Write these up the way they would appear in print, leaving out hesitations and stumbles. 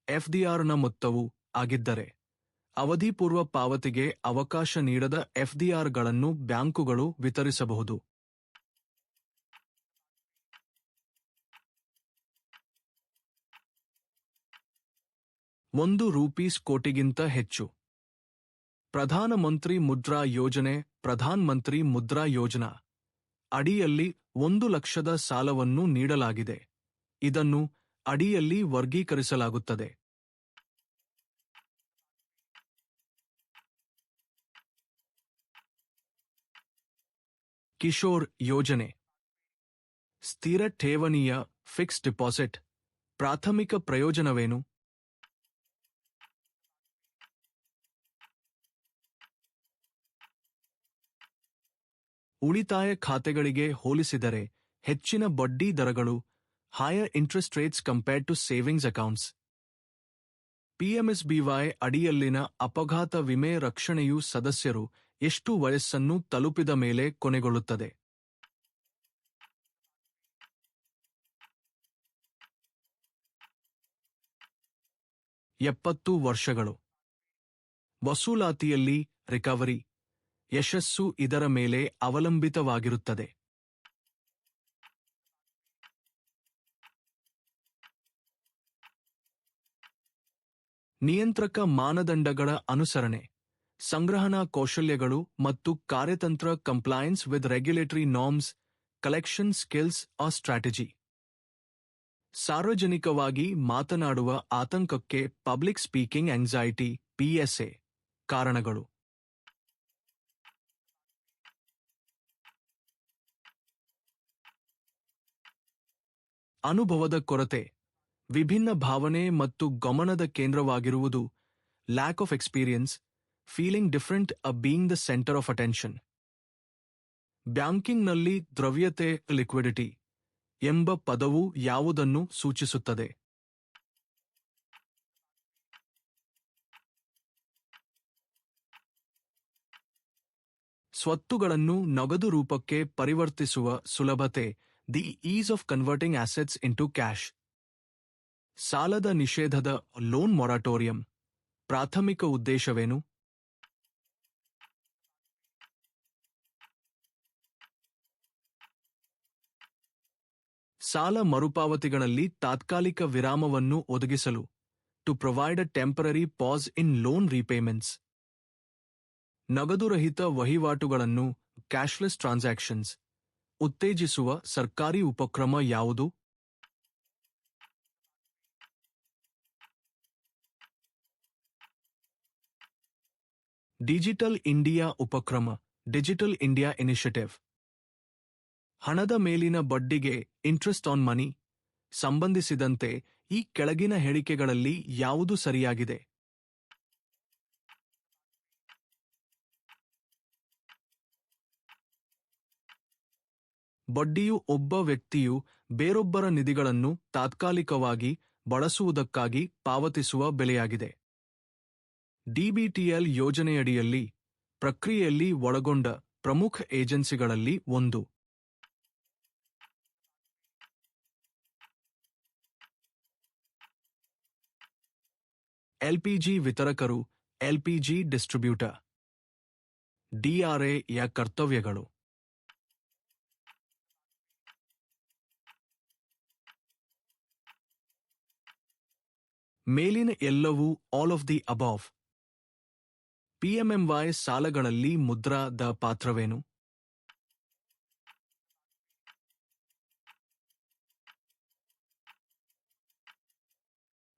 ಎಫ್ಡಿಆರ್ನ ಮೊತ್ತವು ಆಗಿದ್ದರೆ ಅವಧಿಪೂರ್ವ ಪಾವತಿಗೆ ಅವಕಾಶ ನೀಡದ ಎಫ್ಡಿಆರ್ಗಳನ್ನು ಬ್ಯಾಂಕುಗಳು ವಿತರಿಸಬಹುದು. ₹1 ಕೋಟಿಗಿಂತ ಹೆಚ್ಚು. ಪ್ರಧಾನಮಂತ್ರಿ ಮುದ್ರಾ ಯೋಜನೆ ಪ್ರಧಾನ್ ಮಂತ್ರಿ ಮುದ್ರಾ ಯೋಜನಾ ಅಡಿಯಲ್ಲಿ 1,00,000 ಸಾಲವನ್ನು ನೀಡಲಾಗಿದೆ. ಇದನ್ನು ಅಡಿಯಲ್ಲಿ ವರ್ಗೀಕರಿಸಲಾಗುತ್ತದೆ. ಕಿಶೋರ್ ಯೋಜನೆ ಸ್ಥಿರ ಠೇವಣಿಯ ಫಿಕ್ಸ್ ಡಿಪಾಸಿಟ್ ಪ್ರಾಥಮಿಕ ಪ್ರಯೋಜನವೇನು? ಉಳಿತಾಯ ಖಾತೆಗಳಿಗೆ ಹೋಲಿಸಿದರೆ ಹೆಚ್ಚಿನ ಬಡ್ಡಿ ದರಗಳು, higher interest rates compared to savings accounts. PMSBY ಅಡಿಯಲ್ಲಿನ ಅಪಘಾತ ವಿಮೆ ರಕ್ಷಣೆಯು ಸದಸ್ಯರು ಎಷ್ಟು ವಯಸ್ಸನ್ನು ತಲುಪಿದ ಮೇಲೆ ಕೊನೆಗೊಳ್ಳುತ್ತದೆ? 70 ವರ್ಷಗಳು. ವಸೂಲಾತಿಯಲ್ಲಿ ರಿಕವರಿ ಯಶಸ್ಸು ಇದರ ಮೇಲೆ ಅವಲಂಬಿತವಾಗಿರುತ್ತದೆ. ನಿಯಂತ್ರಕ ಮಾನದಂಡಗಳ ಅನುಸರಣೆ, ಸಂಗ್ರಹಣಾ ಕೌಶಲ್ಯಗಳು ಮತ್ತು ಕಾರ್ಯತಂತ್ರ compliance with regulatory norms, collection skills or strategy. ಸಾರ್ವಜನಿಕವಾಗಿ ಮಾತನಾಡುವ ಆತಂಕಕ್ಕೆ ಪಬ್ಲಿಕ್ ಸ್ಪೀಕಿಂಗ್ ಆಂಗ್ಸೈಟಿ PSA ಕಾರಣಗಳು. ಅನುಭವದ ಕೊರತೆ, ವಿಭಿನ್ನ ಭಾವನೆ ಮತ್ತು ಗಮನದ ಕೇಂದ್ರವಾಗಿರುವುದು, lack of experience, feeling different being the centre of attention. ಬ್ಯಾಂಕಿಂಗ್ನಲ್ಲಿ ದ್ರವ್ಯತೆ ಲಿಕ್ವಿಡಿಟಿ ಎಂಬ ಪದವು ಯಾವುದನ್ನು ಸೂಚಿಸುತ್ತದೆ? ಸ್ವತ್ತುಗಳನ್ನು ನಗದು ರೂಪಕ್ಕೆ ಪರಿವರ್ತಿಸುವ ಸುಲಭತೆ, the ease of converting assets into cash. ಸಾಲದ ನಿಷೇಧದ ಲೋನ್ ಮೊರಾಟೋರಿಯಂ ಪ್ರಾಥಮಿಕ ಉದ್ದೇಶವೇನು? ಸಾಲ ಮರುಪಾವತಿಗಳಲ್ಲಿ ತಾತ್ಕಾಲಿಕ ವಿರಾಮವನ್ನು ಒದಗಿಸಲು, to provide a temporary pause in loan repayments. ನಗದುರಹಿತ ವಹಿವಾಟುಗಳನ್ನು ಕ್ಯಾಶ್ಲೆಸ್ ಟ್ರಾನ್ಸಾಕ್ಷನ್ಸ್ ಉತ್ತೇಜಿಸುವ ಸರ್ಕಾರಿ ಉಪಕ್ರಮ ಯಾವುದು? ಡಿಜಿಟಲ್ ಇಂಡಿಯಾ ಉಪಕ್ರಮ, ಡಿಜಿಟಲ್ ಇಂಡಿಯಾ ಇನಿಷಿಯೇಟಿವ್. ಹಣದ ಮೇಲಿನ ಬಡ್ಡಿಗೆ ಇಂಟ್ರೆಸ್ಟ್ ಆನ್ ಮನಿ ಸಂಬಂಧಿಸಿದಂತೆ ಈ ಕೆಳಗಿನ ಹೇಳಿಕೆಗಳಲ್ಲಿ ಯಾವುದು ಸರಿಯಾಗಿದೆ? ಬಡ್ಡಿಯು ಒಬ್ಬ ವ್ಯಕ್ತಿಯು ಬೇರೊಬ್ಬರ ನಿಧಿಗಳನ್ನು ತಾತ್ಕಾಲಿಕವಾಗಿ ಬಳಸುವುದಕ್ಕಾಗಿ ಪಾವತಿಸುವ ಬೆಲೆಯಾಗಿದೆ. ಡಿಬಿಟಿಎಲ್ ಯೋಜನೆಯಡಿಯಲ್ಲಿ ಪ್ರಕ್ರಿಯೆಯಲ್ಲಿ ಒಳಗೊಂಡ ಪ್ರಮುಖ ಏಜೆನ್ಸಿಗಳಲ್ಲಿ ಒಂದು. ಎಲ್ಪಿಜಿ ವಿತರಕರು, ಎಲ್ಪಿಜಿ ಡಿಸ್ಟ್ರಿಬ್ಯೂಟರ್. DRA ಯ ಕರ್ತವ್ಯಗಳು. ಮೇಲಿನ ಎಲ್ಲವೂ ಆಲ್ ಆಫ್ ದಿ ಅಬಾವ್. PMMY ಸಾಲಗಳಲ್ಲಿ ಮುದ್ರಾದ ಪಾತ್ರವೇನು?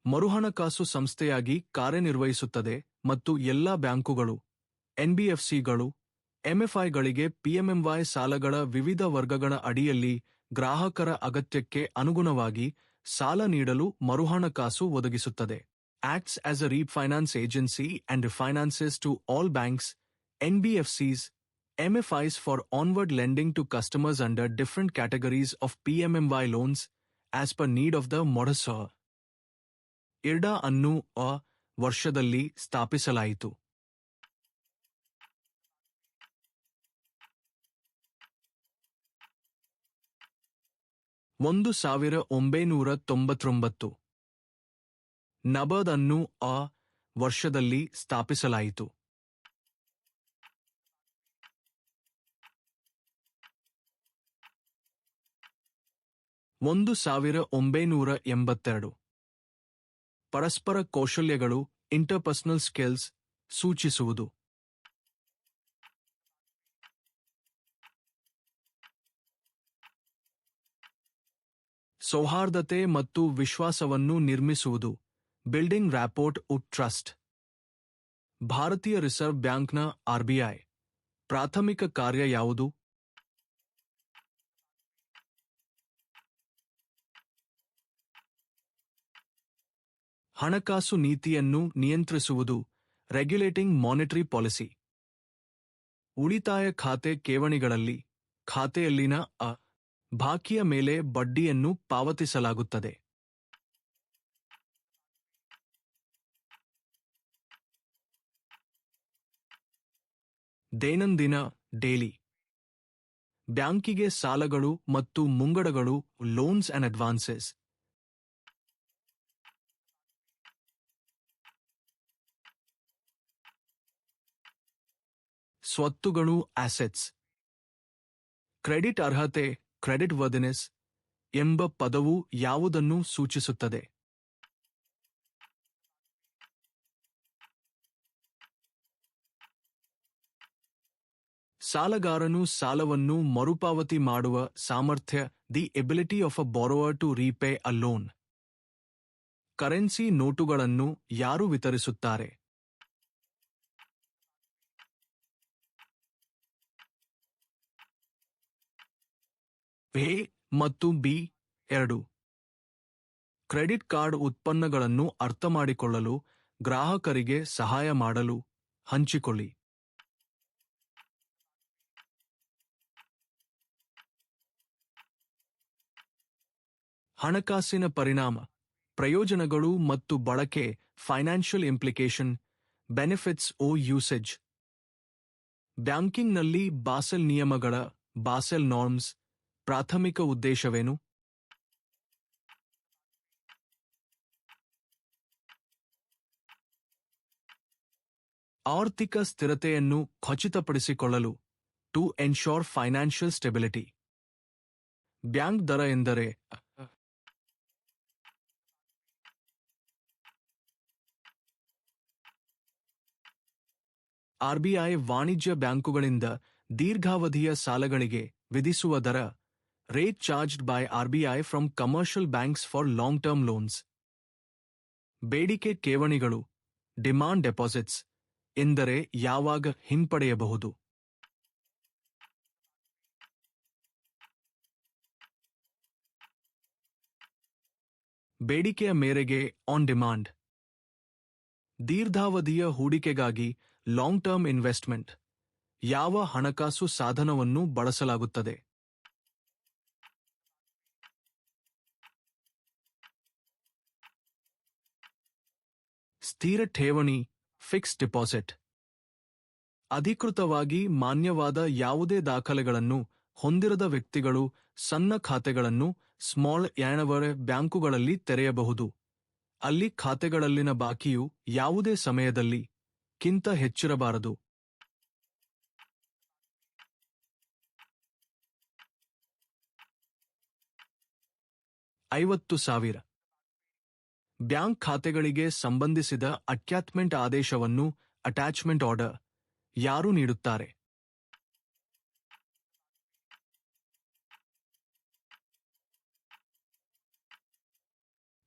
ಮರುಹಣಕಾಸು ಸಂಸ್ಥೆಯಾಗಿ ಕಾರ್ಯನಿರ್ವಹಿಸುತ್ತದೆ ಮತ್ತು ಎಲ್ಲಾ ಬ್ಯಾಂಕುಗಳು, NBFCಗಳು, MFIಗಳಿಗೆ PMMY ಸಾಲಗಳ ವಿವಿಧ ವರ್ಗಗಳ ಅಡಿಯಲ್ಲಿ ಗ್ರಾಹಕರ ಅಗತ್ಯಕ್ಕೆ ಅನುಗುಣವಾಗಿ ಸಾಲ ನೀಡಲು ಮರುಹಣಕಾಸು ಒದಗಿಸುತ್ತದೆ. Acts as a refinance agency and refinances to all banks, NBFCs, MFIs for onward lending to customers under different categories of PMMY loans as per need of the modusor. IRDA ಅನ್ನು ವರ್ಷದಲ್ಲಿ ಸ್ಥಾಪಿಸಲಾಯಿತು. $1999. ನಬಾರ್ಡ್ ಅನ್ನು ಆ ವರ್ಷದಲ್ಲಿ ಸ್ಥಾಪಿಸಲಾಯಿತು. 1982 ಪರಸ್ಪರ ಕೌಶಲ್ಯಗಳು ಇಂಟರ್ಪರ್ಸನಲ್ ಸ್ಕಿಲ್ಸ್ ಸೂಚಿಸುವುದು. ಸೌಹಾರ್ದತೆ ಮತ್ತು ವಿಶ್ವಾಸವನ್ನು ನಿರ್ಮಿಸುವುದು. ಬಿಲ್ಡಿಂಗ್ ರ್ಯಾಪೋರ್ಟ್ ಉಟ್ ಟ್ರಸ್ಟ್. ಭಾರತೀಯ ರಿಸರ್ವ್ ಬ್ಯಾಂಕ್ನ ಆರ್ಬಿಐ ಪ್ರಾಥಮಿಕ ಕಾರ್ಯ ಯಾವುದು? ಹಣಕಾಸು ನೀತಿಯನ್ನು ನಿಯಂತ್ರಿಸುವುದು. Regulating monetary policy. ಉಳಿತಾಯ ಖಾತೆ ಠೇವಣಿಗಳಲ್ಲಿ ಖಾತೆಯಲ್ಲಿನ ಬಾಕಿಯ ಮೇಲೆ ಬಡ್ಡಿಯನ್ನು ಪಾವತಿಸಲಾಗುತ್ತದೆ. ದೈನಂದಿನ ಡೈಲಿ ಬ್ಯಾಂಕಿಗೆ ಸಾಲಗಳು ಮತ್ತು ಮುಂಗಡಗಳು ಲೋನ್ಸ್ ಅಂಡ್ ಅಡ್ವಾನ್ಸಸ್. ಸ್ವತ್ತುಗಳು ಆಸೆಟ್ಸ್. ಕ್ರೆಡಿಟ್ ಅರ್ಹತೆ ಕ್ರೆಡಿಟ್ ವರ್ದಿನೆಸ್ ಎಂಬ ಪದವು ಯಾವುದನ್ನು ಸೂಚಿಸುತ್ತದೆ? ಸಾಲಗಾರನು ಸಾಲವನ್ನು ಮರುಪಾವತಿ ಮಾಡುವ ಸಾಮರ್ಥ್ಯ. The ability of a borrower to repay a loan. Currency ನೋಟುಗಳನ್ನು ಯಾರು ವಿತರಿಸುತ್ತಾರೆ? ಎ ಮತ್ತು ಬಿ ಎರಡು. ಕ್ರೆಡಿಟ್ ಕಾರ್ಡ್ ಉತ್ಪನ್ನಗಳನ್ನು ಅರ್ಥಮಾಡಿಕೊಳ್ಳಲು ಗ್ರಾಹಕರಿಗೆ ಸಹಾಯ ಮಾಡಲು ಹಂಚಿಕೊಳ್ಳಿ. ಹಣಕಾಸಿನ ಪರಿಣಾಮ ಪ್ರಯೋಜನಗಳು ಮತ್ತು ಬಳಕೆ. Financial implication benefits or usage. ಬ್ಯಾಂಕಿಂಗ್ನಲ್ಲಿ ಬಾಸೆಲ್ ನಿಯಮಗಳ ಬಾಸೆಲ್ ನಾರ್ಮ್ಸ್ ಪ್ರಾಥಮಿಕ ಉದ್ದೇಶವೇನು? ಆರ್ಥಿಕ ಸ್ಥಿರತೆಯನ್ನು ಖಚಿತಪಡಿಸಿಕೊಳ್ಳಲು. To ensure financial stability. Bank ದರ ಎಂದರೆ ಆರ್ಬಿಐ ವಾಣಿಜ್ಯ ಬ್ಯಾಂಕುಗಳಿಂದ ದೀರ್ಘಾವಧಿಯ ಸಾಲಗಳಿಗೆ ವಿಧಿಸುವ ದರ. Rate charged by RBI from commercial banks for long term loans. ಬೇಡಿಕೆ ಠೇವಣಿಗಳು ಡಿಮಾಂಡ್ ಡೆಪಾಸಿಟ್ಸ್ ಎಂದರೆ ಯಾವಾಗ ಹಿಂಪಡೆಯಬಹುದು? ಬೇಡಿಕೆಯ ಮೇರೆಗೆ ಆನ್ ಡಿಮಾಂಡ್. ದೀರ್ಘಾವಧಿಯ ಹೂಡಿಕೆಗಾಗಿ ಲಾಂಗ್ ಟರ್ಮ್ ಇನ್ವೆಸ್ಟ್ಮೆಂಟ್. ಯಾವ ಹಣಕಾಸು ಸಾಧನವನ್ನು ಬಳಸಲಾಗುತ್ತದೆ? ಸ್ಥಿರ ಠೇವಣಿ ಫಿಕ್ಸ್ ಡಿಪಾಸಿಟ್. ಅಧಿಕೃತವಾಗಿ ಮಾನ್ಯವಾದ ಯಾವುದೇ ದಾಖಲೆಗಳನ್ನು ಹೊಂದಿರದ ವ್ಯಕ್ತಿಗಳು ಸಣ್ಣ ಖಾತೆಗಳನ್ನು ಸ್ಮಾಲ್ ಯಾಣವರೆ ಬ್ಯಾಂಕುಗಳಲ್ಲಿ ತೆರೆಯಬಹುದು. ಅಲ್ಲಿ ಖಾತೆಗಳಲ್ಲಿನ ಬಾಕಿಯು ಯಾವುದೇ ಸಮಯದಲ್ಲಿ ಕ್ಕಿಂತ ಹೆಚ್ಚಿರಬಾರದು. 50,000. ಬ್ಯಾಂಕ್ ಖಾತೆಗಳಿಗೆ ಸಂಬಂಧಿಸಿದ ಅಟ್ಯಾಚ್ಮೆಂಟ್ ಆದೇಶವನ್ನು ಅಟ್ಯಾಚ್ಮೆಂಟ್ ಆರ್ಡರ್ ಯಾರು ನೀಡುತ್ತಾರೆ?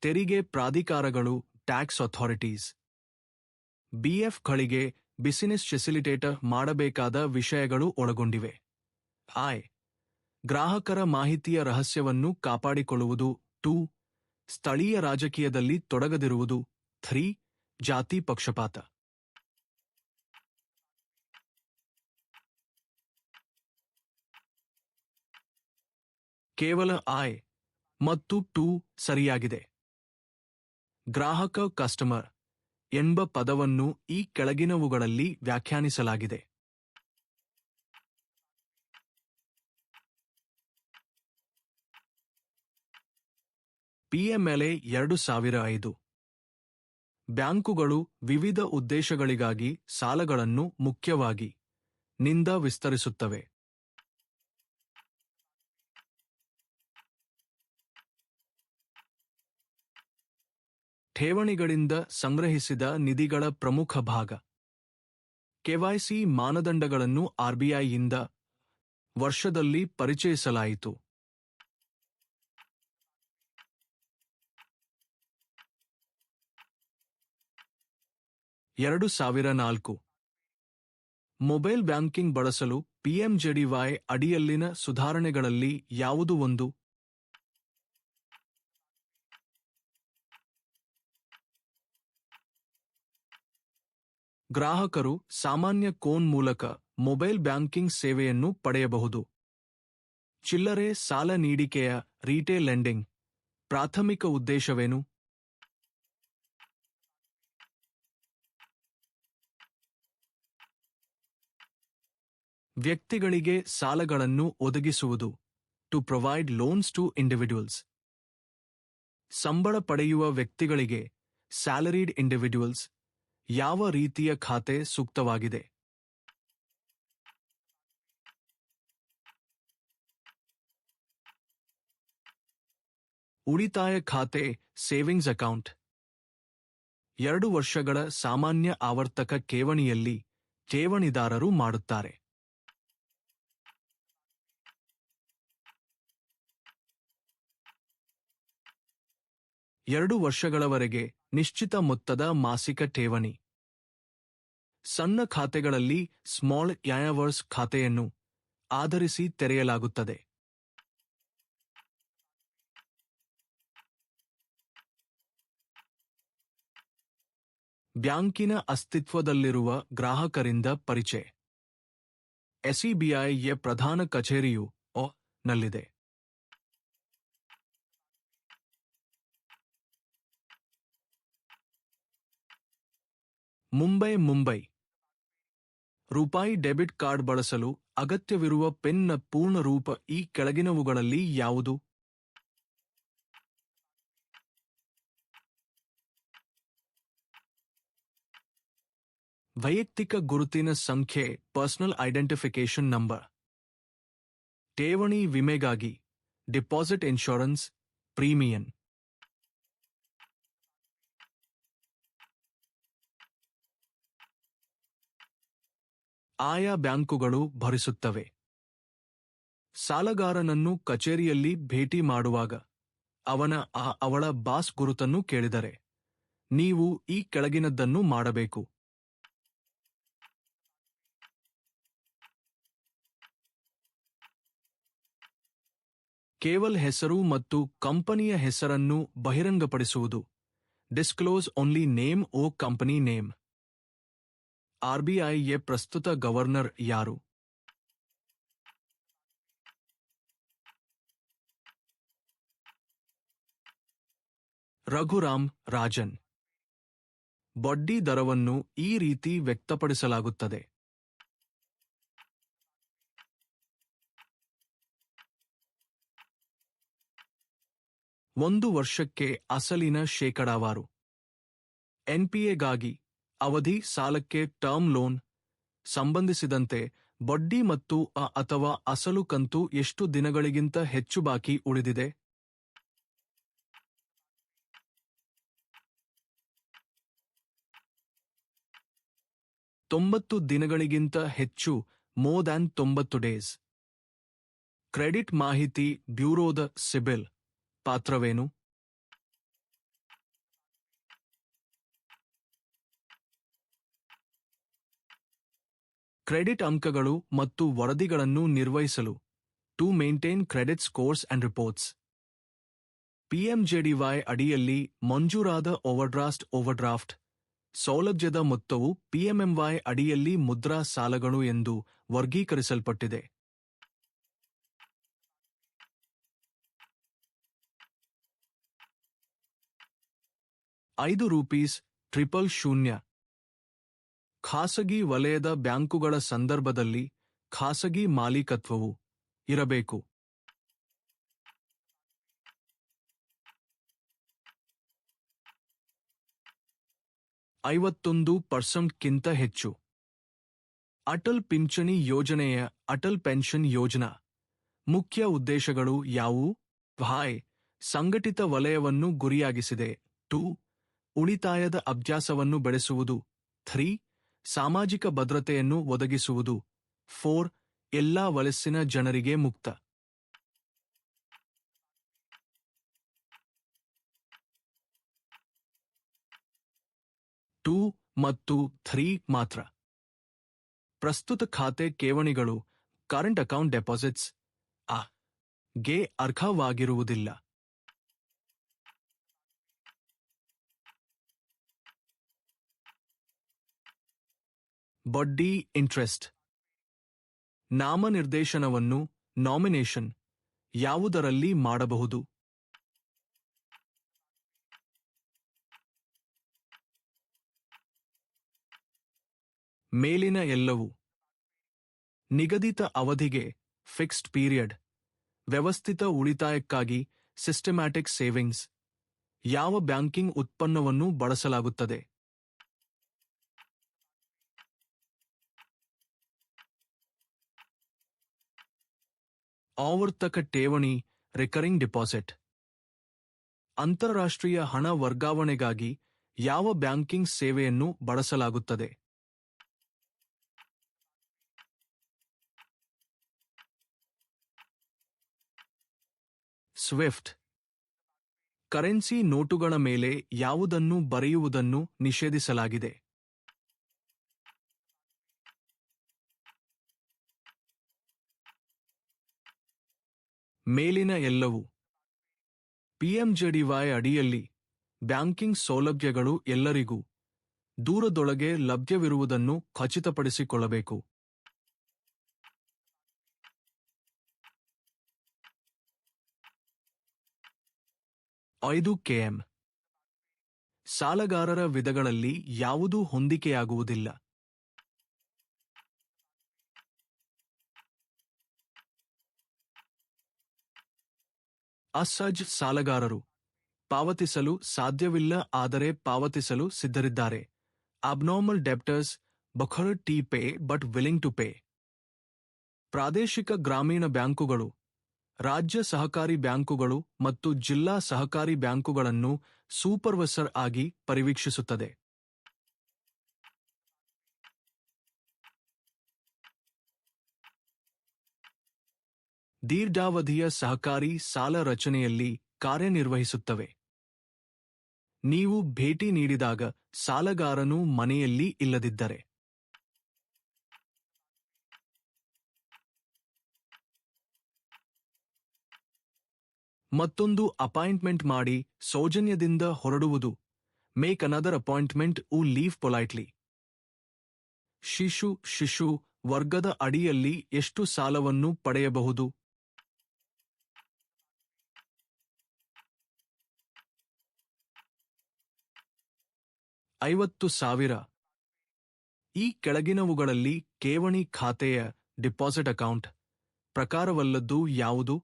ತೆರಿಗೆ ಪ್ರಾಧಿಕಾರಗಳು ಟ್ಯಾಕ್ಸ್ ಅಥಾರಿಟೀಸ್. ಬಿಎಫ್ಗಳಿಗೆ ಬಿಸಿನೆಸ್ ಫೆಸಿಲಿಟೇಟರ್ ಮಾಡಬೇಕಾದ ವಿಷಯಗಳು ಒಳಗೊಂಡಿವೆ. ಐ. ಗ್ರಾಹಕರ ಮಾಹಿತಿಯ ರಹಸ್ಯವನ್ನು ಕಾಪಾಡಿಕೊಳ್ಳುವುದು. 2. ಸ್ಥಳೀಯ ರಾಜಕೀಯದಲ್ಲಿ ತೊಡಗದಿರುವುದು. 3. ಜಾತಿ ಪಕ್ಷಪಾತ. ಕೇವಲ ಐ ಮತ್ತು 2 ಸರಿಯಾಗಿದೆ. ಗ್ರಾಹಕ ಕಸ್ಟಮರ್ ಎಂಬ ಪದವನ್ನು ಈ ಕೆಳಗಿನವುಗಳಲ್ಲಿ ವ್ಯಾಖ್ಯಾನಿಸಲಾಗಿದೆ. ಪಿಎಂಎಲ್ಎ 2005 ಬ್ಯಾಂಕುಗಳು ವಿವಿಧ ಉದ್ದೇಶಗಳಿಗಾಗಿ ಸಾಲಗಳನ್ನು ಮುಖ್ಯವಾಗಿ ನಿಂದ ವಿಸ್ತರಿಸುತ್ತವೆ. ಠೇವಣಿಗಳಿಂದ ಸಂಗ್ರಹಿಸಿದ ನಿಧಿಗಳ ಪ್ರಮುಖ ಭಾಗ. ಕೆವೈಸಿ ಮಾನದಂಡಗಳನ್ನು ಆರ್ಬಿಐಯಿಂದ ವರ್ಷದಲ್ಲಿ ಪರಿಚಯಿಸಲಾಯಿತು. 2004 ಮೊಬೈಲ್ ಬ್ಯಾಂಕಿಂಗ್ ಬಳಸಲು ಪಿಎಂಜೆಡಿವೈ ಅಡಿಯಲ್ಲಿನ ಸುಧಾರಣೆಗಳಲ್ಲಿ ಯಾವುದು ಒಂದು? ಗ್ರಾಹಕರು ಸಾಮಾನ್ಯ ಫೋನ್ ಮೂಲಕ ಮೊಬೈಲ್ ಬ್ಯಾಂಕಿಂಗ್ ಸೇವೆಯನ್ನು ಪಡೆಯಬಹುದು. ಚಿಲ್ಲರೆ ಸಾಲ ನೀಡಿಕೆಯ ರಿಟೇಲ್ ಲೆಂಡಿಂಗ್ ಪ್ರಾಥಮಿಕ ಉದ್ದೇಶವೇನು? ವ್ಯಕ್ತಿಗಳಿಗೆ ಸಾಲಗಳನ್ನು ಒದಗಿಸುವುದು. To provide loans to individuals. ಸಂಬಳ ಪಡೆಯುವ ವ್ಯಕ್ತಿಗಳಿಗೆ ಸ್ಯಾಲರಿಡ್ ಇಂಡಿವಿಡ್ಯುವಲ್ಸ್ ಯಾವ ರೀತಿಯ ಖಾತೆ ಸೂಕ್ತವಾಗಿದೆ? ಉಳಿತಾಯ ಖಾತೆ ಸೇವಿಂಗ್ಸ್ ಅಕೌಂಟ್. 2 ವರ್ಷಗಳ ಸಾಮಾನ್ಯ ಆವರ್ತಕ ಠೇವಣಿಯಲ್ಲಿ ಠೇವಣಿದಾರರು ಮಾಡುತ್ತಾರೆ. ಎರಡು ವರ್ಷಗಳವರೆಗೆ ನಿಶ್ಚಿತ ಮೊತ್ತದ ಮಾಸಿಕ ಠೇವಣಿ. ಸಣ್ಣ ಖಾತೆಗಳಲ್ಲಿ ಸ್ಮಾಲ್ ಯಾಂವರ್ಸ್ ಖಾತೆಯನ್ನು ಆಧರಿಸಿ ತೆರೆಯಲಾಗುತ್ತದೆ. ಬ್ಯಾಂಕಿನ ಅಸ್ತಿತ್ವದಲ್ಲಿರುವ ಗ್ರಾಹಕರಿಂದ ಪರಿಚಯ. ಎಸ್ಬಿಐಯ ಪ್ರಧಾನ ಕಚೇರಿಯು ನಲ್ಲಿದೆ. ಮುಂಬೈ ರೂಪಾಯಿ ಡೆಬಿಟ್ ಕಾರ್ಡ್ ಬಳಸಲು ಅಗತ್ಯವಿರುವ ಪಿನ್ನ ಪೂರ್ಣ ರೂಪ ಈ ಕೆಳಗಿನವುಗಳಲ್ಲಿ ಯಾವುದು? ವೈಯಕ್ತಿಕ ಗುರುತಿನ ಸಂಖ್ಯೆ ಪರ್ಸನಲ್ ಐಡೆಂಟಿಫಿಕೇಶನ್ ನಂಬರ್. ಠೇವಣಿ ವಿಮೆಗಾಗಿ ಡಿಪಾಸಿಟ್ ಇನ್ಶೂರೆನ್ಸ್ ಪ್ರೀಮಿಯಂ. ಆಯಾ ಬ್ಯಾಂಕುಗಳು ಭರಿಸುತ್ತವೆ. ಸಾಲಗಾರನನ್ನು ಕಚೇರಿಯಲ್ಲಿ ಭೇಟಿ ಮಾಡುವಾಗ ಅವಳ ಬಾಸ್ ಗುರುತನ್ನು ಕೇಳಿದರೆ ನೀವು ಈ ಕೆಳಗಿನದ್ದನ್ನು ಮಾಡಬೇಕು. ಕೇವಲ ಹೆಸರು ಮತ್ತು ಕಂಪನಿಯ ಹೆಸರನ್ನು ಬಹಿರಂಗಪಡಿಸುವುದು. ಡಿಸ್ಕ್ಲೋಸ್ ಓನ್ಲಿ ನೇಮ್ ಓ ಕಂಪನಿ ನೇಮ್. ಆರ್ಬಿಐಯ ಪ್ರಸ್ತುತ ಗವರ್ನರ್ ಯಾರು? ರಘುರಾಮ್ ರಾಜನ್. ಬಡ್ಡಿ ದರವನ್ನು ಈ ರೀತಿ ವ್ಯಕ್ತಪಡಿಸಲಾಗುತ್ತದೆ. ಒಂದು ವರ್ಷಕ್ಕೆ ಅಸಲಿನ ಶೇಕಡಾವಾರು. ಎನ್ಪಿಎಗಾಗಿ ಅವಧಿ ಸಾಲಕ್ಕೆ ಟರ್ಮ್ ಲೋನ್ ಸಂಬಂಧಿಸಿದಂತೆ ಬಡ್ಡಿ ಮತ್ತು ಅಥವಾ ಅಸಲು ಕಂತು ಎಷ್ಟು ದಿನಗಳಿಗಿಂತ ಹೆಚ್ಚು ಬಾಕಿ ಉಳಿದಿದೆ? ತೊಂಬತ್ತು ದಿನಗಳಿಗಿಂತ ಹೆಚ್ಚು. More than 90 days. ಕ್ರೆಡಿಟ್ ಮಾಹಿತಿ ಬ್ಯೂರೋದ ಸಿಬಿಲ್ ಪಾತ್ರವೇನು? ಕ್ರೆಡಿಟ್ ಅಂಕಗಳು ಮತ್ತು ವರದಿಗಳನ್ನು ನಿರ್ವಹಿಸಲು. To maintain credit scores and reports. PMJDY ಅಡಿಯಲ್ಲಿ ಮಂಜೂರಾದ ಓವರ್ಡ್ರಾಫ್ಟ್ ಸೌಲಭ್ಯದ ಮೊತ್ತವು ಪಿಎಂಎಂವೈ ಅಡಿಯಲ್ಲಿ ಮುದ್ರಾ ಸಾಲಗಳು ಎಂದು ವರ್ಗೀಕರಿಸಲ್ಪಟ್ಟಿದೆ. ₹500. ಖಾಸಗಿ ವಲಯದ ಬ್ಯಾಂಕುಗಳ ಸಂದರ್ಭದಲ್ಲಿ ಖಾಸಗಿ ಮಾಲೀಕತ್ವವು ಇರಬೇಕು. 51% ಹೆಚ್ಚು. ಅಟಲ್ ಪಿಂಚಣಿ ಯೋಜನೆಯ ಅಟಲ್ ಪೆನ್ಷನ್ ಯೋಜನಾ ಮುಖ್ಯ ಉದ್ದೇಶಗಳು ಯಾವುವು? ಹಾಯ್ ಸಂಘಟಿತ ವಲಯವನ್ನು ಗುರಿಯಾಗಿಸಿದೆ. 2 ಉಳಿತಾಯದ ಅಭ್ಯಾಸವನ್ನು ಬೆಳೆಸುವುದು. 3 ಸಾಮಾಜಿಕ ಭದ್ರತೆಯನ್ನು ಒದಗಿಸುವುದು. 4 ಎಲ್ಲಾ ವಯಸ್ಸಿನ ಜನರಿಗೆ ಮುಕ್ತ. 2 ಮತ್ತು 3 ಮಾತ್ರ. ಪ್ರಸ್ತುತ ಖಾತೆ ಠೇವಣಿಗಳು ಕರೆಂಟ್ ಅಕೌಂಟ್ ಡೆಪಾಸಿಟ್ಸ್ ಗೆ ಅರ್ಹವಾಗಿರುವುದಿಲ್ಲ. ಬಡ್ಡಿ ಇಂಟ್ರೆಸ್ಟ್ ನಾಮನಿರ್ದೇಶನವನ್ನು ನಾಮಿನೇಷನ್ ಯಾವುದರಲ್ಲಿ ಮಾಡಬಹುದು? ಮೇಲಿನ ಎಲ್ಲವೂ. ನಿಗದಿತ ಅವಧಿಗೆ ಫಿಕ್ಸ್ಡ್ ಪೀರಿಯಡ್, ವ್ಯವಸ್ಥಿತ ಉಳಿತಾಯಕ್ಕಾಗಿ ಸಿಸ್ಟಮ್ಯಾಟಿಕ್ ಸೇವಿಂಗ್ಸ್. ಯಾವ ಬ್ಯಾಂಕಿಂಗ್ ಉತ್ಪನ್ನವನ್ನು ಬಳಸಲಾಗುತ್ತದೆ? ಆವರ್ತಕ ಠೇವಣಿ ರಿಕರಿಂಗ್ ಡಿಪಾಸಿಟ್. ಅಂತಾರಾಷ್ಟ್ರೀಯ ಹಣ ವರ್ಗಾವಣೆಗಾಗಿ ಯಾವ ಬ್ಯಾಂಕಿಂಗ್ ಸೇವೆಯನ್ನು ಬಳಸಲಾಗುತ್ತದೆ? ಸ್ವಿಫ್ಟ್. ಕರೆನ್ಸಿ ನೋಟುಗಳ ಮೇಲೆ ಯಾವುದನ್ನು ಬರೆಯುವುದನ್ನು ನಿಷೇಧಿಸಲಾಗಿದೆ? ಮೇಲಿನ ಎಲ್ಲವೂ. ಪಿಎಂಜೆಡಿವೈ ಅಡಿಯಲ್ಲಿ ಬ್ಯಾಂಕಿಂಗ್ ಸೌಲಭ್ಯಗಳು ಎಲ್ಲರಿಗೂ ದೂರದೊಳಗೆ ಲಭ್ಯವಿರುವುದನ್ನು ಖಚಿತಪಡಿಸಿಕೊಳ್ಳಬೇಕು. 5 km. ಸಾಲಗಾರರ ವಿಧಗಳಲ್ಲಿ ಯಾವುದೂ ಹೊಂದಿಕೆಯಾಗುವುದಿಲ್ಲ. ಅಸಹಜ ಸಾಲಗಾರರು ಪಾವತಿಸಲು ಸಾಧ್ಯವಿಲ್ಲ ಆದರೆ ಪಾವತಿಸಲು ಸಿದ್ಧರಿದ್ದಾರೆ. ಅಬ್ನಾರ್ಮಲ್ ಡೆಬ್ಟರ್ಸ್ ಬಖರ್ to pay but willing to pay. ಪ್ರಾದೇಶಿಕ ಗ್ರಾಮೀಣ ಬ್ಯಾಂಕುಗಳು ರಾಜ್ಯ ಸಹಕಾರಿ ಬ್ಯಾಂಕುಗಳು ಮತ್ತು ಜಿಲ್ಲಾ ಸಹಕಾರಿ ಬ್ಯಾಂಕುಗಳನ್ನು ಸೂಪರ್ವೈಸರ್ ಆಗಿ ಪರಿವೀಕ್ಷಿಸುತ್ತದೆ. ದೀರ್ಘಾವಧಿಯ ಸಹಕಾರಿ ಸಾಲ ರಚನೆಯಲ್ಲಿ ಕಾರ್ಯನಿರ್ವಹಿಸುತ್ತವೆ. ನೀವು ಭೇಟಿ ನೀಡಿದಾಗ ಸಾಲಗಾರನು ಮನೆಯಲ್ಲಿ ಇಲ್ಲದಿದ್ದರೆ ಮತ್ತೊಂದು ಅಪಾಯಿಂಟ್ಮೆಂಟ್ ಮಾಡಿ ಸೌಜನ್ಯದಿಂದ ಹೊರಡುವುದು. ಮೇಕ್ ಅನದರ್ ಅಪಾಯಿಂಟ್ಮೆಂಟ್ ಉ ಲೀವ್ ಪೊಲೈಟ್ಲಿ. ಶಿಶು ವರ್ಗದ ಅಡಿಯಲ್ಲಿ ಎಷ್ಟು ಸಾಲವನ್ನು ಪಡೆಯಬಹುದು? 50,000. ಈ ಕೆಳಗಿನವುಗಳಲ್ಲಿ ಠೇವಣಿ ಖಾತೆಯ ಡಿಪಾಸಿಟ್ ಅಕೌಂಟ್ ಪ್ರಕಾರವಲ್ಲದ್ದು ಯಾವುದು?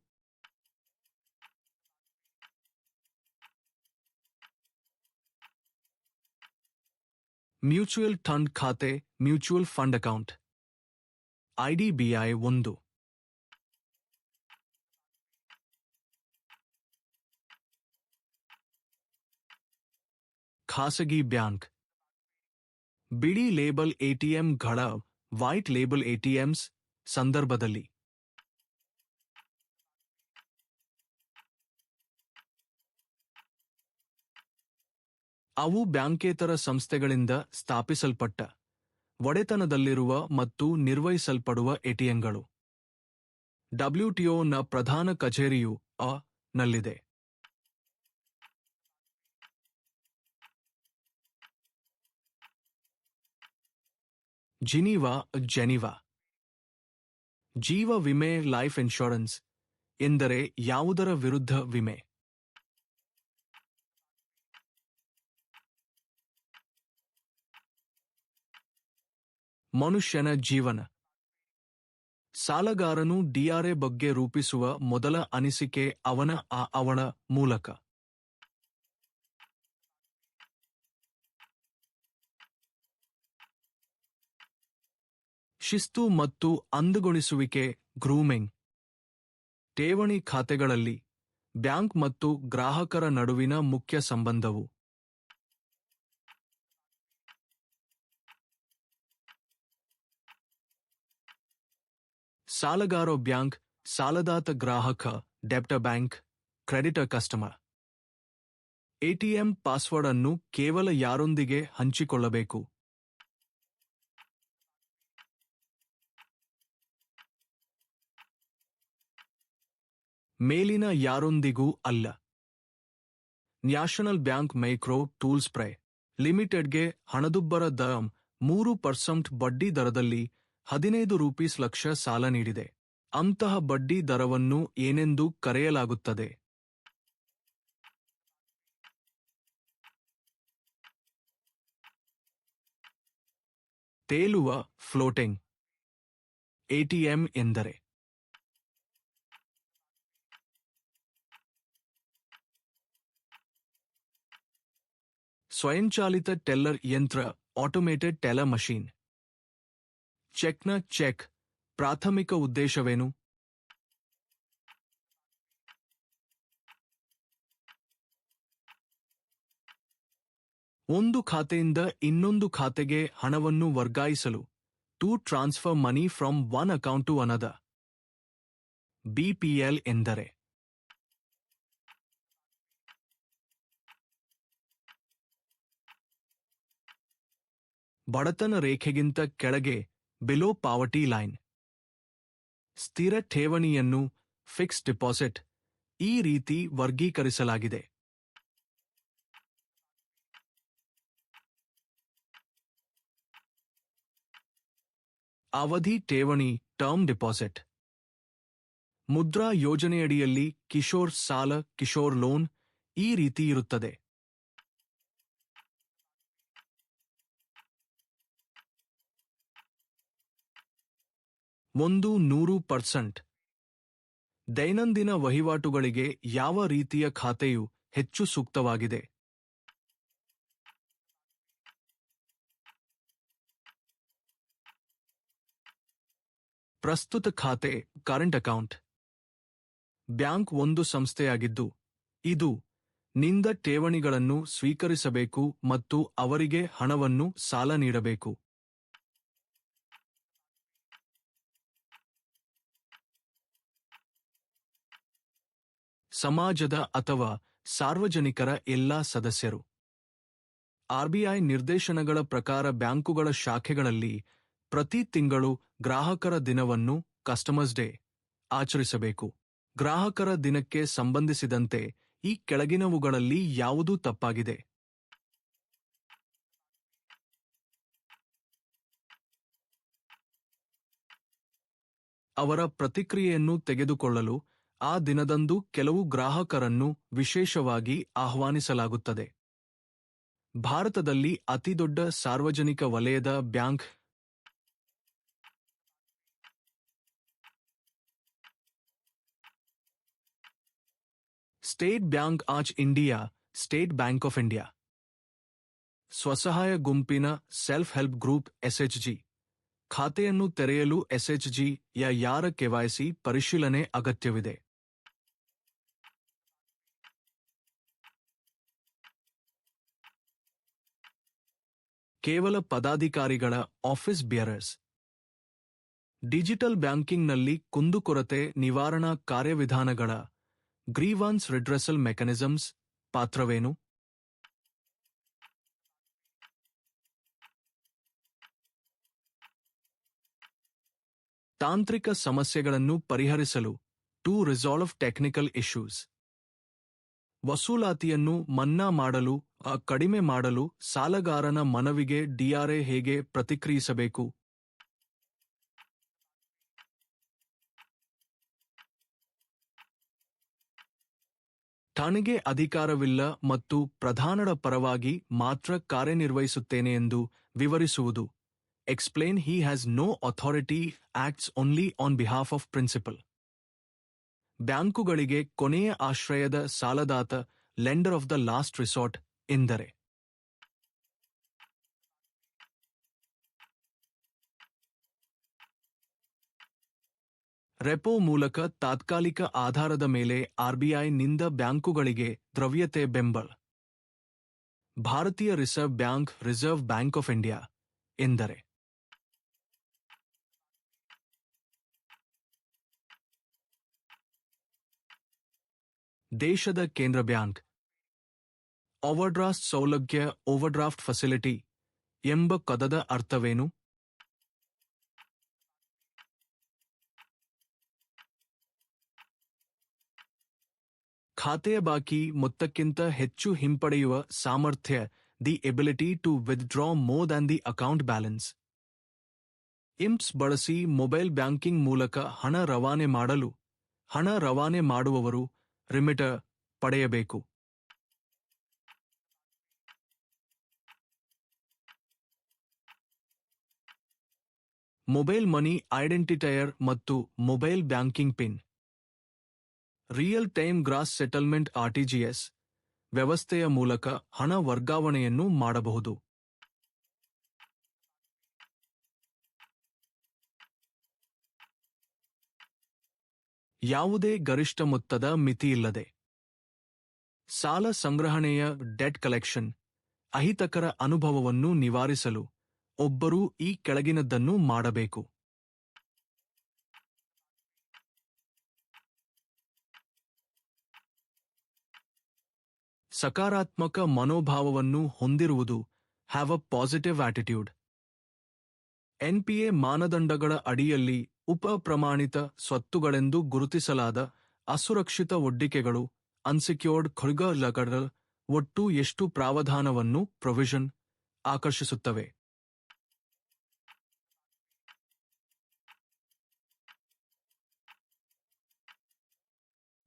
ಮ್ಯೂಚುವಲ್ ಫಂಡ್ ಖಾತೆ ಮ್ಯೂಚುವಲ್ ಫಂಡ್ ಅಕೌಂಟ್. ಐಡಿಬಿಐ 1. ಖಾಸಗಿ ಬ್ಯಾಂಕ್. ಬಿಳಿ ಲೇಬಲ್ ಎಟಿಎಂಗಳ ವೈಟ್ ಲೇಬಲ್ ಎಟಿಎಂಸ್ ಸಂದರ್ಭದಲ್ಲಿ ಅವು ಬ್ಯಾಂಕೇತರ ಸಂಸ್ಥೆಗಳಿಂದ ಸ್ಥಾಪಿಸಲ್ಪಟ್ಟ ಒಡೆತನದಲ್ಲಿರುವ ಮತ್ತು ನಿರ್ವಹಿಸಲ್ಪಡುವ ಎಟಿಎಂಗಳು. ಡಬ್ಲ್ಯೂಟಿಒ ನ ಪ್ರಧಾನ ಕಚೇರಿಯು ನಲ್ಲಿದೆ. ಜೆನಿವಾ. ಜೀವ ವಿಮೆ ಲೈಫ್ ಇನ್ಶೂರೆನ್ಸ್ ಎಂದರೆ ಯಾವುದರ ವಿರುದ್ಧ ವಿಮೆ? ಮನುಷ್ಯನ ಜೀವನ. ಸಾಲಗಾರನು ಡಿಆರ್ಎ ಬಗ್ಗೆ ರೂಪಿಸುವ ಮೊದಲ ಅನಿಸಿಕೆ ಅವನ ಮೂಲಕ ಶಿಸ್ತು ಮತ್ತು ಅಂದಗೊಳಿಸುವಿಕೆ ಗ್ರೂಮಿಂಗ್. ಠೇವಣಿ ಖಾತೆಗಳಲ್ಲಿ ಬ್ಯಾಂಕ್ ಮತ್ತು ಗ್ರಾಹಕರ ನಡುವಿನ ಮುಖ್ಯ ಸಂಬಂಧವು ಸಾಲಗಾರ ಬ್ಯಾಂಕ್, ಸಾಲದಾತ ಗ್ರಾಹಕ, debtor bank, creditor customer. ATM password ಅನ್ನು ಕೇವಲ ಯಾರೊಂದಿಗೆ ಹಂಚಿಕೊಳ್ಳಬೇಕು? ಮೇಲಿನ ಯಾರೊಂದಿಗೂ ಅಲ್ಲ. National bank micro tools private. ಲಿಮಿಟೆಡ್ಗೆ ಹಣದುಬ್ಬರ ದರ 3% ಬಡ್ಡಿ ದರದಲ್ಲಿ 15 ರೂಪೀಸ್ ಲಕ್ಷ ಸಾಲ ನೀಡಿದೆ. ಅಂತಹ ಬಡ್ಡಿ ದರವನ್ನು ಏನೆಂದು ಕರೆಯಲಾಗುತ್ತದೆ? ತೇಲುವ ಫ್ಲೋಟಿಂಗ್. ಎಟಿಎಂ ಎಂದರೆ ಸ್ವಯಂಚಾಲಿತ ಟೆಲ್ಲರ್ ಯಂತ್ರ, ಆಟೋಮೇಟೆಡ್ ಟೆಲ್ಲರ್ ಮಷೀನ್. ಚೆಕ್ನ ಚೆಕ್ ಪ್ರಾಥಮಿಕ ಉದ್ದೇಶವೇನು? ಒಂದು ಖಾತೆಯಿಂದ ಇನ್ನೊಂದು ಖಾತೆಗೆ ಹಣವನ್ನು ವರ್ಗಾಯಿಸಲು. To transfer money from one account to another. BPL ಎಂದರೆ ಬಡತನ ರೇಖೆಗಿಂತ ಕೆಳಗೆ, ಬಿಲೋ ಪಾವರ್ಟಿ ಲೈನ್. ಸ್ಥಿರ ಠೇವಣಿಯನ್ನು ಫಿಕ್ಸ್ಡ್ ಡಿಪಾಸಿಟ್ ಈ ರೀತಿ ವರ್ಗೀಕರಿಸಲಾಗಿದೆ. ಅವಧಿ ಠೇವಣಿ ಟರ್ಮ್ ಡಿಪಾಸಿಟ್. ಮುದ್ರಾ ಯೋಜನೆಯಡಿಯಲ್ಲಿ ಕಿಶೋರ್ ಸಾಲ, ಕಿಶೋರ್ ಲೋನ್ ಈ ರೀತಿ ಇರುತ್ತದೆ. ಒಂದು 100%. ದೈನಂದಿನ ವಹಿವಾಟುಗಳಿಗೆ ಯಾವ ರೀತಿಯ ಖಾತೆಯು ಹೆಚ್ಚು ಸೂಕ್ತವಾಗಿದೆ? ಪ್ರಸ್ತುತ ಖಾತೆ, ಕರೆಂಟ್ ಅಕೌಂಟ್. ಬ್ಯಾಂಕ್ ಒಂದು ಸಂಸ್ಥೆಯಾಗಿದ್ದು, ಇದು ನಿಂದ ಠೇವಣಿಗಳನ್ನು ಸ್ವೀಕರಿಸಬೇಕು ಮತ್ತು ಅವರಿಗೆ ಹಣವನ್ನು ಸಾಲ ನೀಡಬೇಕು. ಸಮಾಜದ ಅಥವಾ ಸಾರ್ವಜನಿಕರ ಎಲ್ಲಾ ಸದಸ್ಯರು. ಆರ್ಬಿಐ ನಿರ್ದೇಶನಗಳ ಪ್ರಕಾರ ಬ್ಯಾಂಕುಗಳ ಶಾಖೆಗಳಲ್ಲಿ ಪ್ರತಿ ತಿಂಗಳು ಗ್ರಾಹಕರ ದಿನವನ್ನು ಕಸ್ಟಮರ್ಸ್ ಡೇ ಆಚರಿಸಬೇಕು. ಗ್ರಾಹಕರ ದಿನಕ್ಕೆ ಸಂಬಂಧಿಸಿದಂತೆ ಈ ಕೆಳಗಿನವುಗಳಲ್ಲಿ ಯಾವುದು ತಪ್ಪಾಗಿದೆ? ಅವರ ಪ್ರತಿಕ್ರಿಯೆಯನ್ನು ತೆಗೆದುಕೊಳ್ಳಲು ಆ ದಿನದಂದು ಕೆಲವು ಗ್ರಾಹಕರನ್ನು ವಿಶೇಷವಾಗಿ ಆಹ್ವಾನಿಸಲಾಗುತ್ತದೆ. ಭಾರತದಲ್ಲಿ ಅತಿದೊಡ್ಡ ಸಾರ್ವಜನಿಕ ವಲಯದ bank state bank of India, state bank of India. ಸ್ವಸಹಾಯ ಗುಂಪಿನ ಸೆಲ್ಫ್ ಹೆಲ್ಪ್ ಗ್ರೂಪ್ ಎಸ್ಎಚ್ಜಿ. ಖಾತೆಯನ್ನು ತೆರೆಯಲು ಎಸ್ಎಚ್ಜಿ ಯ ಯಾರ ಕೆವೈಸಿ ಪರಿಶೀಲನೆ ಅಗತ್ಯವಿದೆ? ಕೇವಲ ಪದಾಧಿಕಾರಿಗಳ ಆಫೀಸ್ ಬೇರರ್ಸ್. ಡಿಜಿಟಲ್ ಬ್ಯಾಂಕಿಂಗ್ನಲ್ಲಿ ಕುಂದುಕೊರತೆ ನಿವಾರಣಾ ಕಾರ್ಯವಿಧಾನಗಳ ಗ್ರೀವಾನ್ಸ್ ರಿಡ್ರೆಸಲ್ ಮೆಕ್ಯಾನಿಸಮ್ಸ್ ಪಾತ್ರವೇನು? ತಾಂತ್ರಿಕ ಸಮಸ್ಯೆಗಳನ್ನು ಪರಿಹರಿಸಲು ಟು ರಿಸಾಲ್ವ್ ಟೆಕ್ನಿಕಲ್ ಇಶ್ಯೂಸ್. ವಸೂಲಾತಿಯನ್ನು ಮನ್ನಾ ಮಾಡಲು ಕಡಿಮೆ ಮಾಡಲು ಸಾಲಗಾರನ ಮನವಿಗೆ ಡಿಆರ್ಎ ಹೇಗೆ ಪ್ರತಿಕ್ರಿಯಿಸಬೇಕು? ಠಾಣೆಗೆ ಅಧಿಕಾರವಿಲ್ಲ ಮತ್ತು ಪ್ರಧಾನರ ಪರವಾಗಿ ಮಾತ್ರ ಕಾರ್ಯನಿರ್ವಹಿಸುತ್ತೇನೆ ಎಂದು ವಿವರಿಸುವುದು. Explain he has no authority, acts only on behalf of principal. ಬ್ಯಾಂಕುಗಳಿಗೆ ಕೊನೆಯ ಆಶ್ರಯದ ಸಾಲದಾತ, lender of the last resort ಎಂದರೆ ರೆಪೋ ಮೂಲಕ ತಾತ್ಕಾಲಿಕ ಆಧಾರದ ಮೇಲೆ ಆರ್ಬಿಐನಿಂದ ಬ್ಯಾಂಕುಗಳಿಗೆ ದ್ರವ್ಯತೆ ಬೆಂಬಲ. ಭಾರತೀಯ ರಿಸರ್ವ್ ಬ್ಯಾಂಕ್ ಆಫ್ ಇಂಡಿಯಾ ಎಂದರೆ ದೇಶದ ಕೇಂದ್ರ ಬ್ಯಾಂಕ್. ಓವರ್ಡ್ರಾಫ್ಟ್ ಫೆಸಿಲಿಟಿ ಎಂಬ ಪದದ ಅರ್ಥವೇನು? ಖಾತೆಯ ಬಾಕಿ ಮೊತ್ತಕ್ಕಿಂತ ಹೆಚ್ಚು ಹಿಂಪಡೆಯುವ ಸಾಮರ್ಥ್ಯ, the ability to withdraw more than the account balance. IMPS ಬಳಸಿ ಮೊಬೈಲ್ ಬ್ಯಾಂಕಿಂಗ್ ಮೂಲಕ ಹಣ ರವಾನೆ ಮಾಡುವವರು ರಿಮಿಟರ್ ಪಡೆಯಬೇಕು. ಮೊಬೈಲ್ ಮನಿ ಐಡೆಂಟಿಟೈಯರ್ ಮತ್ತು mobile banking PIN. Real time gross settlement RTGS ವ್ಯವಸ್ಥೆಯ ಮೂಲಕ ಹಣ ವರ್ಗಾವಣೆಯನ್ನು ಮಾಡಬಹುದು. ಯಾವುದೇ ಗರಿಷ್ಠ ಮೊತ್ತದ ಮಿತಿಯಿಲ್ಲದೆ ಸಾಲ ಸಂಗ್ರಹಣೆಯ ಡೆಟ್ ಕಲೆಕ್ಷನ್. ಅಹಿತಕರ ಅನುಭವವನ್ನು ನಿವಾರಿಸಲು ಒಬ್ಬರು ಈ ಕೆಳಗಿನದ್ದನ್ನು ಮಾಡಬೇಕು. ಸಕಾರಾತ್ಮಕ ಮನೋಭಾವವನ್ನು ಹೊಂದಿರುವುದು. Have a positive attitude. NPA ಮಾನದಂಡಗಳ ಅಡಿಯಲ್ಲಿ ಉಪಪ್ರಮಾಣಿತ ಸ್ವತ್ತುಗಳೆಂದು ಗುರುತಿಸಲಾದ ಅಸುರಕ್ಷಿತ ಒಡ್ಡಿಕೆಗಳು ಅನ್ಸೆಕ್ಯೂರ್ಡ್ ಖರ್ಗಲಗಳ ಒಟ್ಟು ಎಷ್ಟು ಪ್ರಾವಧಾನವನ್ನು ಪ್ರೊವಿಷನ್ ಆಕರ್ಷಿಸುತ್ತವೆ.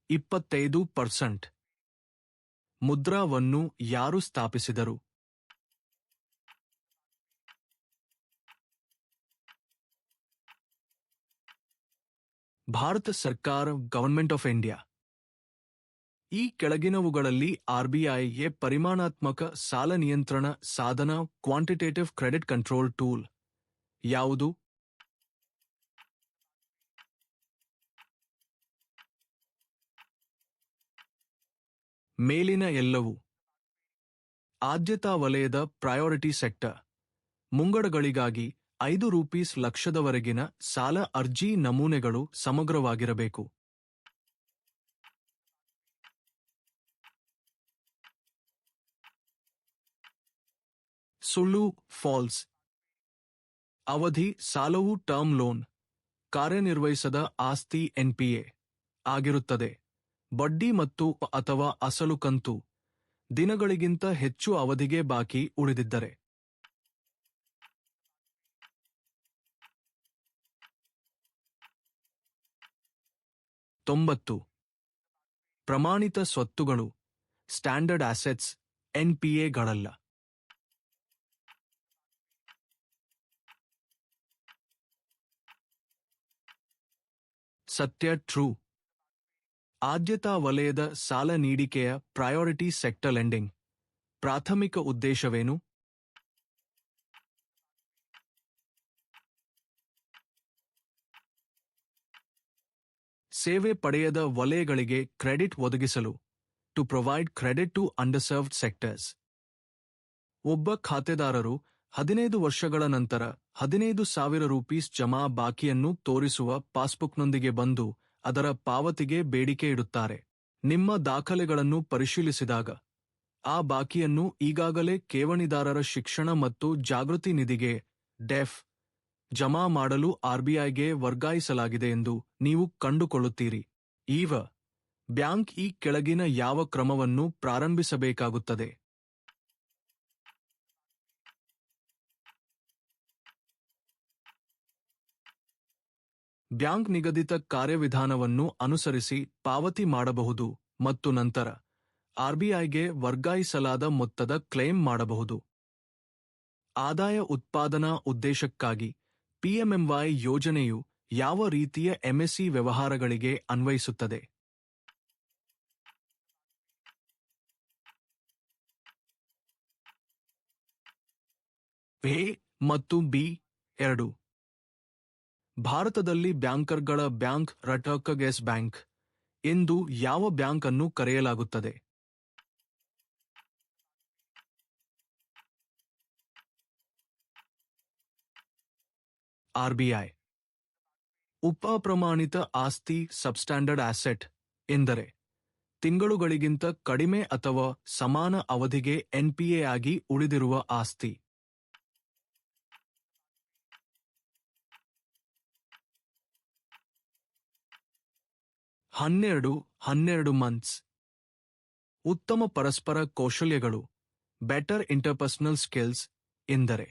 25%. ಮುದ್ರಾವನ್ನು ಯಾರು ಸ್ಥಾಪಿಸಿದರು? ಭಾರತ ಸರ್ಕಾರ, ಗವರ್ಮೆಂಟ್ ಆಫ್ ಇಂಡಿಯಾ. ಈ ಕೆಳಗಿನವುಗಳಲ್ಲಿ ಆರ್ಬಿಐಗೆ ಪರಿಮಾಣಾತ್ಮಕ ಸಾಲ ನಿಯಂತ್ರಣ ಸಾಧನ ಕ್ವಾಂಟಿಟೇಟಿವ್ ಕ್ರೆಡಿಟ್ ಕಂಟ್ರೋಲ್ ಟೂಲ್ ಯಾವುದು? ಮೇಲಿನ ಎಲ್ಲವೂ. ಆದ್ಯತಾ ವಲಯದ ಪ್ರಯಾರಿಟಿ ಸೆಕ್ಟರ್ ಮುಂಗಡಗಳಿಗಾಗಿ ₹5 ಲಕ್ಷದವರೆಗಿನ ಸಾಲ ಅರ್ಜಿ ನಮೂನೆಗಳು ಸಮಗ್ರವಾಗಿರಬೇಕು. ಸುಳ್ಳು, ಫಾಲ್ಸ್. ಅವಧಿ ಸಾಲವು ಟರ್ಮ್ ಲೋನ್, ಕಾರ್ಯನಿರ್ವಹಿಸದ ಆಸ್ತಿ ಎನ್ಪಿಎ ಆಗಿರುತ್ತದೆ. ಬಡ್ಡಿ ಮತ್ತು ಅಥವಾ ಅಸಲು ಕಂತು ದಿನಗಳಿಗಿಂತ ಹೆಚ್ಚು ಅವಧಿಗೆ ಬಾಕಿ ಉಳಿದಿದ್ದರೆ. 90. ಪ್ರಮಾಣಿತ ಸ್ವತ್ತುಗಳು ಸ್ಟ್ಯಾಂಡರ್ಡ್ ಆಸೆಟ್ಸ್ ಎನ್ಪಿಎಗಳಲ್ಲ. ಸತ್ಯ, ಟ್ರೂ. ಆದ್ಯತಾ ವಲಯದ ಸಾಲ ನೀಡಿಕೆಯ ಪ್ರಯಾರಿಟಿ ಸೆಕ್ಟರ್ ಲೆಂಡಿಂಗ್ ಪ್ರಾಥಮಿಕ ಉದ್ದೇಶವೇನು? ಸೇವೆ ಪಡೆಯದ ವಲಯಗಳಿಗೆ ಕ್ರೆಡಿಟ್ ಒದಗಿಸಲು. To provide credit to underserved sectors. ಒಬ್ಬ ಖಾತೆದಾರರು 15 ವರ್ಷಗಳ ನಂತರ ₹15,000 ಜಮಾ ಬಾಕಿಯನ್ನು ತೋರಿಸುವ ಪಾಸ್ಬುಕ್ನೊಂದಿಗೆ ಬಂದು ಅದರ ಪಾವತಿಗೆ ಬೇಡಿಕೆ ಇಡುತ್ತಾರೆ. ನಿಮ್ಮ ದಾಖಲೆಗಳನ್ನು ಪರಿಶೀಲಿಸಿದಾಗ ಆ ಬಾಕಿಯನ್ನು ಈಗಾಗಲೇ ಠೇವಣಿದಾರರ ಶಿಕ್ಷಣ ಮತ್ತು ಜಾಗೃತಿ ನಿಧಿಗೆ ಡೆಫ್ ಜಮಾ ಮಾಡಲು ಆರ್ಬಿಐಗೆ ವರ್ಗಾಯಿಸಲಾಗಿದೆ ಎಂದು ನೀವು ಕಂಡುಕೊಳ್ಳುತ್ತೀರಿ. ಈಗ ಬ್ಯಾಂಕ್ ಈ ಕೆಳಗಿನ ಯಾವ ಕ್ರಮವನ್ನು ಪ್ರಾರಂಭಿಸಬೇಕಾಗುತ್ತದೆ? ಬ್ಯಾಂಕ್ ನಿಗದಿತ ಕಾರ್ಯವಿಧಾನವನ್ನು ಅನುಸರಿಸಿ ಪಾವತಿ ಮಾಡಬಹುದು ಮತ್ತು ನಂತರ ಆರ್ಬಿಐಗೆ ವರ್ಗಾಯಿಸಲಾದ ಮೊತ್ತದ ಕ್ಲೇಮ್ ಮಾಡಬಹುದು. ಆದಾಯ ಉತ್ಪಾದನಾ ಉದ್ದೇಶಕ್ಕಾಗಿ ಪಿಎಂಎಂವೈ ಯೋಜನೆಯು ಯಾವ ರೀತಿಯ ಎಂಎಸ್ಇ ವ್ಯವಹಾರಗಳಿಗೆ ಅನ್ವಯಿಸುತ್ತದೆ? ಎ ಮತ್ತು ಬಿ ಎರಡೂ. ಭಾರತದಲ್ಲಿ ಬ್ಯಾಂಕರ್ಗಳ ಬ್ಯಾಂಕ್ ರಟಕಗೆಸ್ ಬ್ಯಾಂಕ್ ಎಂದು ಯಾವ ಬ್ಯಾಂಕ್ ಅನ್ನು ಕರೆಯಲಾಗುತ್ತದೆ? ಆರ್ಬಿಐ. ಉಪಪ್ರಮಾಣಿತ ಆಸ್ತಿ ಸಬ್ಸ್ಟ್ಯಾಂಡರ್ಡ್ ಆಸೆಟ್ ಎಂದರೆ ತಿಂಗಳುಗಳಿಗಿಂತ ಕಡಿಮೆ ಅಥವಾ ಸಮಾನ ಅವಧಿಗೆ ಎನ್ಪಿಎ ಆಗಿ ಉಳಿದಿರುವ ಆಸ್ತಿ. 12 ಮಂತ್ಸ್. ಉತ್ತಮ ಪರಸ್ಪರ ಕೌಶಲ್ಯಗಳು ಬೆಟರ್ ಇಂಟರ್ಪರ್ಸನಲ್ ಸ್ಕಿಲ್ಸ್ ಎಂದರೆ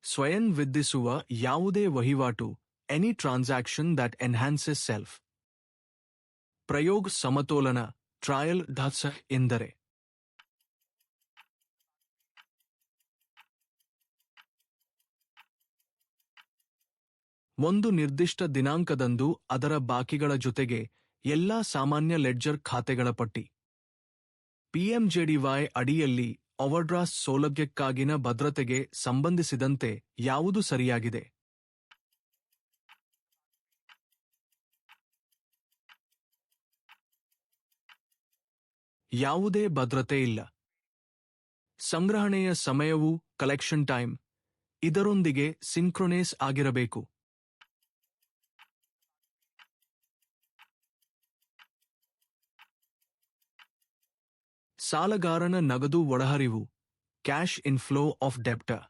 ಸ್ವಯಂ ವೃದ್ಧಿಸುವ ಯಾವುದೇ ವಹಿವಾಟು any transaction that enhances self. ಪ್ರಯೋಗ್ ಸಮತೋಲನ ಟ್ರಯಲ್ ಢಸ ಎಂದರೆ ಒಂದು ನಿರ್ದಿಷ್ಟ ದಿನಾಂಕದಂದು ಅದರ ಬಾಕಿಗಳ ಜೊತೆಗೆ ಎಲ್ಲಾ ಸಾಮಾನ್ಯ ಲೆಡ್ಜರ್ ಖಾತೆಗಳ ಪಟ್ಟಿ. ಪಿಎಂಜೆಡಿವೈ ಅಡಿಯಲ್ಲಿ ಓವರ್ಡ್ರಾಫ್ಟ್ ಸೌಲಭ್ಯಕ್ಕಾಗಿನ ಭದ್ರತೆಗೆ ಸಂಬಂಧಿಸಿದಂತೆ ಯಾವುದು ಸರಿಯಾಗಿದೆ? ಯಾವುದೇ ಭದ್ರತೆ ಇಲ್ಲ. ಸಂಗ್ರಹಣೆಯ ಸಮಯವು ಕಲೆಕ್ಷನ್ ಟೈಮ್ ಇದರೊಂದಿಗೆ ಸಿಂಕ್ರೊನೇಸ್ ಆಗಿರಬೇಕು. ಸಾಲಗಾರನ ನಗದು ಒಳಹರಿವು ಕ್ಯಾಶ್ ಇನ್ಫ್ಲೋ ಆಫ್ ಡೆಬ್ಟರ್.